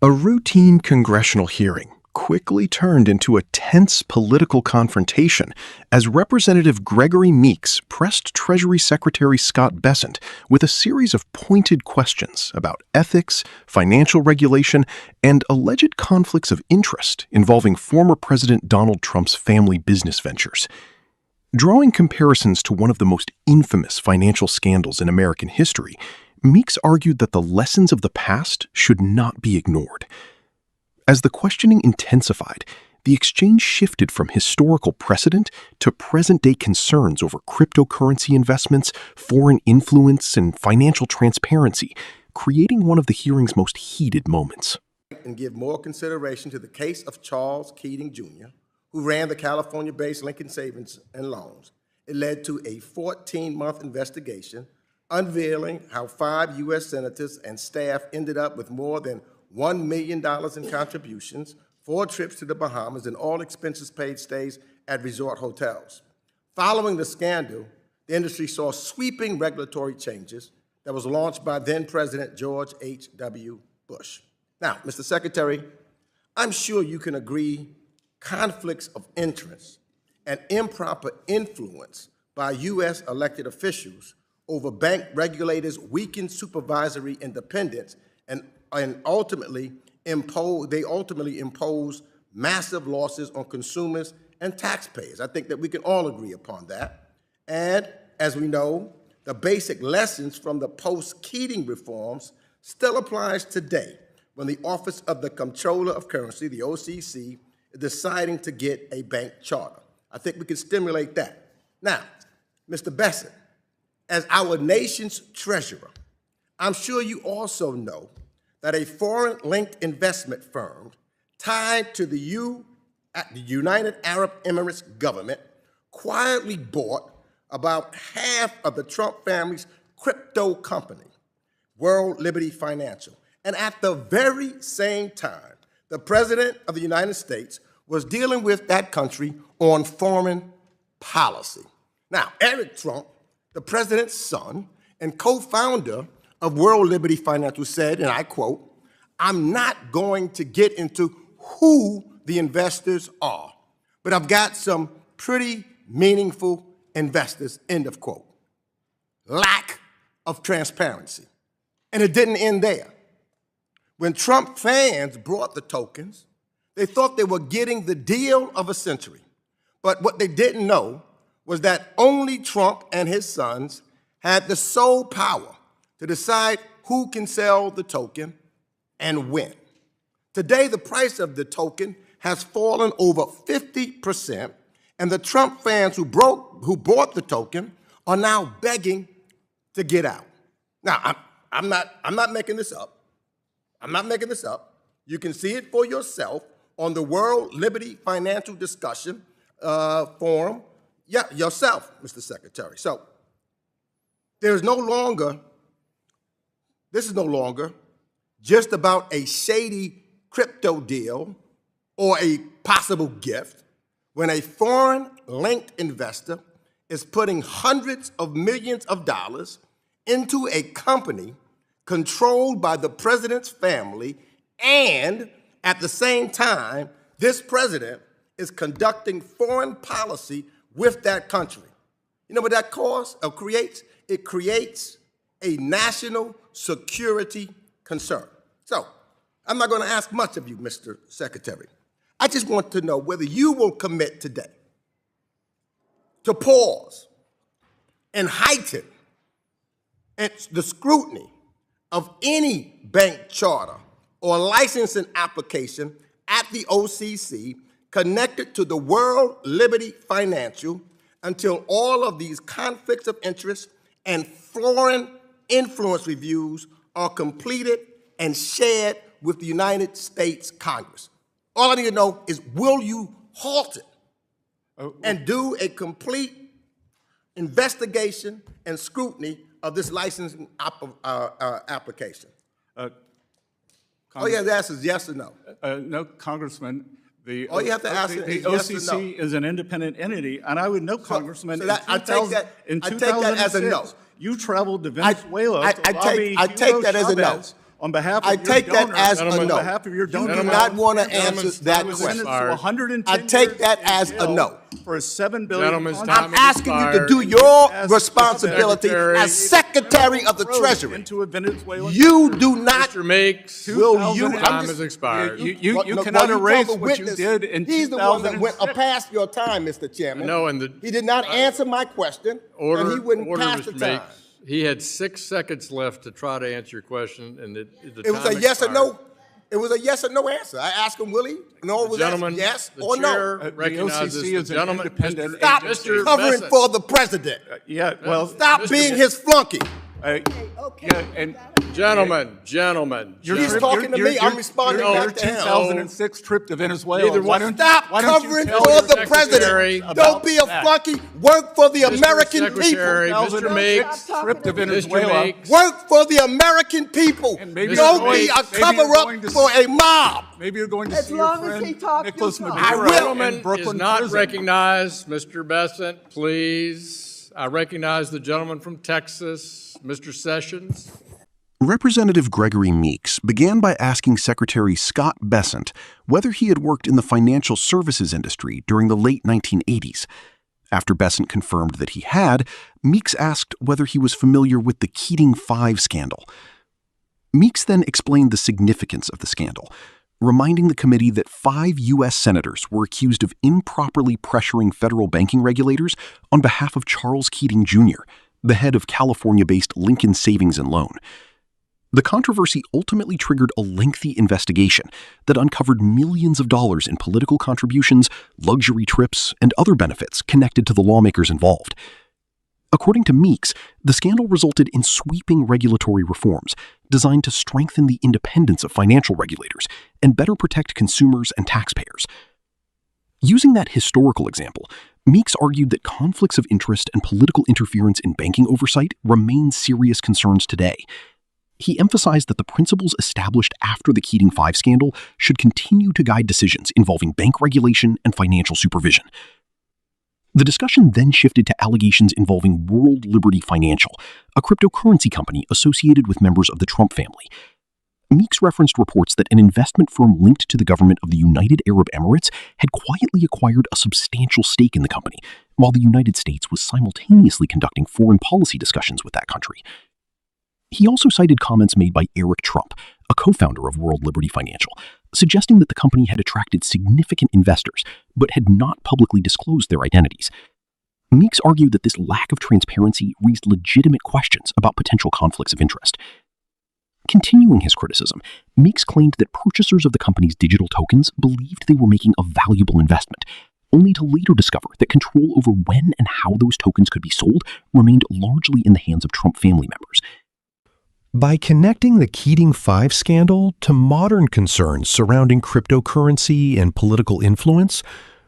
A routine congressional hearing quickly turned into a tense political confrontation as Representative Gregory Meeks pressed Treasury Secretary Scott Bessent with a series of pointed questions about ethics, financial regulation, and alleged conflicts of interest involving former President Donald Trump's family business ventures. Drawing comparisons to one of the most infamous financial scandals in American history, Meeks argued that the lessons of the past should not be ignored. As the questioning intensified, the exchange shifted from historical precedent to present-day concerns over cryptocurrency investments, foreign influence, and financial transparency, creating one of the hearing's most heated moments. And give more consideration to the case of Charles Keating, Jr., who ran the California-based Lincoln Savings and Loans. It led to a 14-month investigation unveiling how 5 U.S. senators and staff ended up with more than $1 million in contributions, 4 trips to the Bahamas, and all expenses paid stays at resort hotels. Following the scandal, the industry saw sweeping regulatory changes that was launched by then-President George H.W. Bush. Now, Mr. Secretary, I'm sure you can agree conflicts of interest and improper influence by U.S. elected officials over bank regulators weaken supervisory independence and ultimately impose massive losses on consumers and taxpayers. I think that we can all agree upon that. And as we know, the basic lessons from the post-Keating reforms still applies today when the Office of the Comptroller of Currency, the OCC, is deciding to get a bank charter. I think we can stimulate that. Now, Mr. Bessent, as our nation's treasurer, I'm sure you also know that a foreign-linked investment firm tied to the United Arab Emirates government quietly bought about half of the Trump family's crypto company, World Liberty Financial. And at the very same time, the President of the United States was dealing with that country on foreign policy. Now, Eric Trump, the president's son and co-founder of World Liberty Financial, said, and I quote, "I'm not going to get into who the investors are, but I've got some pretty meaningful investors," end of quote. Lack of transparency. And it didn't end there. When Trump fans brought the tokens, they thought they were getting the deal of a century. But what they didn't know was that only Trump and his sons had the sole power to decide who can sell the token and when. Today, the price of the token has fallen over 50%, and the Trump fans who bought the token are now begging to get out. Now, I'm not making this up. I'm not making this up. You can see it for yourself on the World Liberty Financial Discussion forum. Yeah, yourself, Mr. Secretary. So this is no longer just about a shady crypto deal or a possible gift when a foreign-linked investor is putting hundreds of millions of dollars into a company controlled by the president's family, and at the same time, this president is conducting foreign policy with that country. You know what that creates? It creates a national security concern. So, I'm not going to ask much of you, Mr. Secretary. I just want to know whether you will commit today to pause and heighten the scrutiny of any bank charter or licensing application at the OCC connected to the World Liberty Financial until all of these conflicts of interest and foreign influence reviews are completed and shared with the United States Congress. All I need to know is, will you halt it and do a complete investigation and scrutiny of this licensing application? All you have to ask is yes or no. No, Congressman. All you have to ask is yes or no. The OCC is an independent entity, and I would know, Congressman, I take that as a no. You traveled to Venezuela to lobby I take that as a no. On behalf of I your take that donor, as a on no. behalf of your You donor, do not want to Gentleman's answer that time is question. sentenced to 110 I take years that in as a jail no. For a $7 billion Gentleman's contract. time I'm asking you to do expired. your As responsibility Secretary. as Secretary of the Treasury. Into a Venezuelan You do not. Mr. Meeks, Will you? Time I'm has just- expired. You Well, cannot you erase tell the what you witness, did in he's the one that went 2006. past your time, Mr. Chairman. No, and he did not answer my question, and he wouldn't pass the Mr. time. Meeks. He had 6 seconds left to try to answer your question, and the It was time a yes or expired. no. It was a yes or no answer. I asked him, will he? No, it was Gentlemen, yes the or chair no. recognizes OCC the is an gentleman. independent Stop Mr. covering Bessent. for the president. Yeah, well, Stop Mr. being Bessent. his flunky. yeah, and Gentlemen. He's talking to me. I'm responding your back to him. 2006 trip to Venezuela. Neither Why one- don't Stop why don't you covering tell for your the secretary president. Don't be a that? flunky. Work for the Mr. American Secretary, people. Mr. Meeks, trip to Mr. Venezuela. Meeks, Work for the American people. And maybe Don't you're be going- a maybe you're cover-up going to for a mob. Maybe you're going to As see your long as friend he talks, you Nicholas talk. Maduro I will. in gentleman is Brooklyn not prison. recognized. Mr. Bessent, please. I recognize the gentleman from Texas, Mr. Sessions. Representative Gregory Meeks began by asking Secretary Scott Bessent whether he had worked in the financial services industry during the late 1980s. After Bessent confirmed that he had, Meeks asked whether he was familiar with the Keating 5 scandal. Meeks then explained the significance of the scandal, reminding the committee that 5 U.S. senators were accused of improperly pressuring federal banking regulators on behalf of Charles Keating Jr., the head of California-based Lincoln Savings and Loan. The controversy ultimately triggered a lengthy investigation that uncovered millions of dollars in political contributions, luxury trips, and other benefits connected to the lawmakers involved. According to Meeks, the scandal resulted in sweeping regulatory reforms designed to strengthen the independence of financial regulators and better protect consumers and taxpayers. Using that historical example, Meeks argued that conflicts of interest and political interference in banking oversight remain serious concerns today. He emphasized that the principles established after the Keating 5 scandal should continue to guide decisions involving bank regulation and financial supervision. The discussion then shifted to allegations involving World Liberty Financial, a cryptocurrency company associated with members of the Trump family. Meeks referenced reports that an investment firm linked to the government of the United Arab Emirates had quietly acquired a substantial stake in the company, while the United States was simultaneously conducting foreign policy discussions with that country. He also cited comments made by Eric Trump, a co-founder of World Liberty Financial, suggesting that the company had attracted significant investors, but had not publicly disclosed their identities. Meeks argued that this lack of transparency raised legitimate questions about potential conflicts of interest. Continuing his criticism, Meeks claimed that purchasers of the company's digital tokens believed they were making a valuable investment, only to later discover that control over when and how those tokens could be sold remained largely in the hands of Trump family members. By connecting the Keating 5 scandal to modern concerns surrounding cryptocurrency and political influence,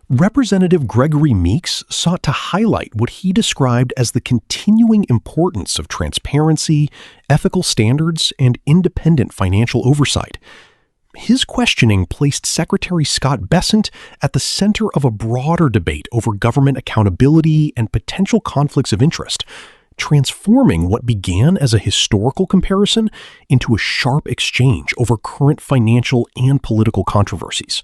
Representative Gregory Meeks sought to highlight what he described as the continuing importance of transparency, ethical standards, and independent financial oversight. His questioning placed Secretary Scott Bessent at the center of a broader debate over government accountability and potential conflicts of interest, transforming what began as a historical comparison into a sharp exchange over current financial and political controversies.